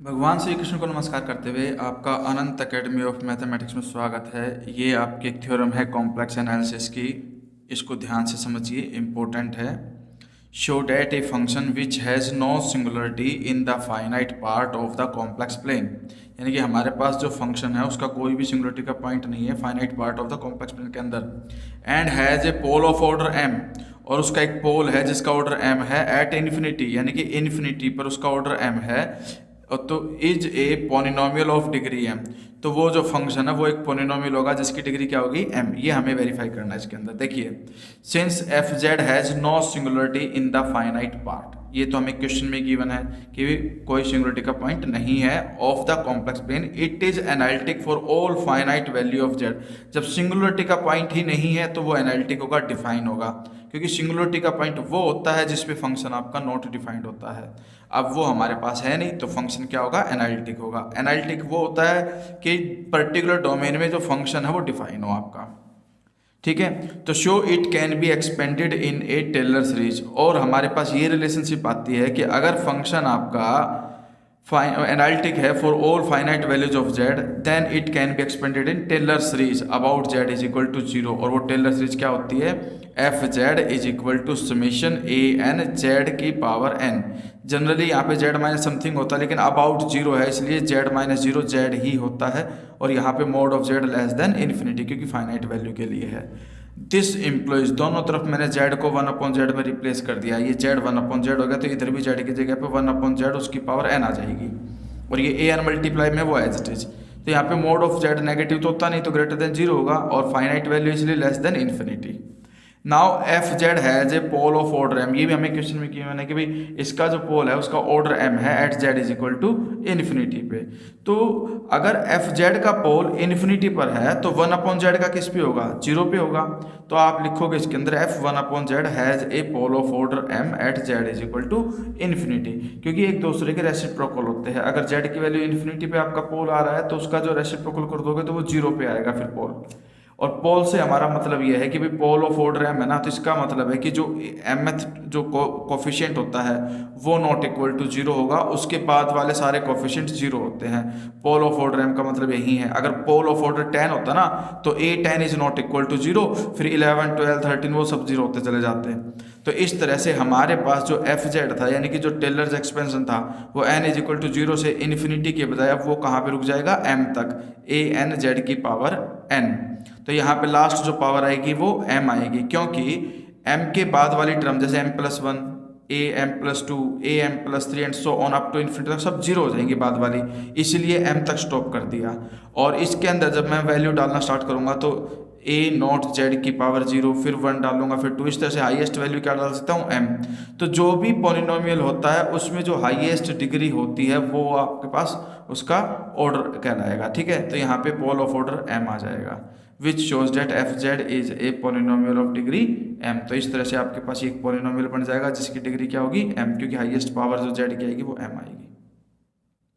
भगवान श्री कृष्ण को नमस्कार करते हुए आपका अनंत एकेडमी ऑफ मैथमेटिक्स में स्वागत है। ये आपकी एक थ्योरम है कॉम्प्लेक्स एनालिसिस की, इसको ध्यान से समझिए, इम्पोर्टेंट है। Show that a function which has no singularity in the finite part of the complex plane, यानी कि हमारे पास जो फंक्शन है उसका कोई भी सिंगुलरिटी का पॉइंट नहीं है finite part of the complex plane के अंदर, and has a pole of order m, और उसका एक पोल है जिसका ऑर्डर m है एट इन्फिनिटी, यानी कि इन्फिनिटी पर उसका ऑर्डर m है, और तो is a polynomial of degree m। तो वो जो फंक्शन है वो एक पोलिनोमियल होगा जिसकी डिग्री क्या होगी m। ये हमें वेरीफाई करना है इसके अंदर। देखिए, since F Z has no singularity in the finite part, ये तो हमें क्वेश्चन में गिवन है कि कोई सिंगुलरिटी का पॉइंट नहीं है of the complex plane, it is analytic for all finite value of Z. जब सिंगुलरिटी का पॉइंट ही नहीं है तो वो एनालिटिक होगा, डिफाइन होगा, क्योंकि सिंगुलरिटी का पॉइंट वो होता है जिसपे फंक्शन आपका नॉट डिफाइंड होता है। अब वो हमारे पास है नहीं, तो फंक्शन क्या होगा, एनालिटिक होगा। एनालिटिक वो होता है कि पर्टिकुलर डोमेन में जो फंक्शन है वो डिफाइन हो आपका, ठीक है। तो show it can be expanded in a Taylor series, और हमारे पास ये रिलेशनशिप आती है कि अगर फंक्शन आपका एनालिटिक है for all finite values of Z, then it can be expanded in Taylor series about Z is equal to 0। और वो टेलर सीरीज क्या होती है, F Z is equal to summation A N Z की power N. Generally यहाँ पे Z minus something होता है, लेकिन अबाउट 0 है इसलिए जेड माइनस 0 जेड ही होता है, और यहाँ पे mode of Z less than infinity, क्योंकि फाइनाइट वैल्यू के लिए है। दिस इम्प्लॉइज, दोनों तरफ मैंने जेड को 1/z में रिप्लेस कर दिया, ये जेड 1/z हो गया, तो इधर भी जेड की जगह पे 1/z उसकी पावर n आ जाएगी, और ये ए एन मल्टीप्लाई में वो एज इट इज। तो यहाँ पे मोड ऑफ जेड नेगेटिव तो होता नहीं, तो ग्रेटर देन 0 होगा, और फाइनाइट वैल्यू इसलिए less than infinity. Now F Z has a pole of order m, ये भी हमें क्वेश्चन में किया मैंने कि भाई इसका जो पोल है उसका ऑर्डर m है at Z is equal to infinity पे। तो अगर एफ जेड का पोल इन्फिनिटी पर है तो 1/z का किस पे होगा, 0 पे होगा। तो आप लिखोगे इसके अंदर F 1/z has a pole of order m at Z is equal to infinity, क्योंकि एक दूसरे के रेसिप्रोकल होते हैं। अगर जेड की वैल्यू इन्फिनिटी पे आपका पोल आ रहा है तो उसका जो रेसिप्रोकल कर दोगे तो वो 0 पे आएगा फिर पोल। और पोल से हमारा मतलब यह है कि भाई पोल ऑफ ऑर्डर m है ना, तो इसका मतलब है कि जो mth जो कोफिशिएंट होता है वो नॉट इक्वल टू 0 होगा, उसके बाद वाले सारे कोफिशिएंट 0 होते हैं। पोल ऑफ ऑर्डर m का मतलब यही है। अगर पोल ऑफ ऑर्डर 10 होता ना तो a10 is not equal to 0, फिर 11 12 13 वो सब 0 होते चले जाते हैं। तो इस तरह से हमारे पास जो एफ जेड था, यानी कि जो टेलर्स एक्सपेंशन था, वो n इज इक्वल टू 0 से इन्फिनिटी के बजाय अब वो कहाँ पे रुक जाएगा, m तक, a n जेड की पावर n। तो यहाँ पे लास्ट जो पावर आएगी वो m आएगी, क्योंकि m के बाद वाली टर्म जैसे m+1, am+2, am+3 and so on up to infinity तक सब 0 हो जाएंगी बाद वाली, इसलिए m तक स्टॉप कर दिया। और इसके अंदर जब मैं वैल्यू डालना स्टार्ट करूंगा तो a नॉट जेड की पावर 0, फिर 1 डालूंगा, फिर 2, इस तरह से हाईएस्ट वैल्यू क्या डाल सकता हूँ, m। तो जो भी पॉलिनोमियल होता है उसमें जो हाईएस्ट डिग्री होती है वो आपके पास उसका ऑर्डर कहलाएगा, ठीक है। तो यहाँ पे पोल ऑफ ऑर्डर m आ जाएगा, which shows that F Z is a polynomial of degree m। तो इस तरह से आपके पास एक पोलिनोमियल बन जाएगा जिसकी डिग्री क्या होगी, m, क्योंकि हाईएस्ट पावर जो जेड की आएगी वो m आएगी।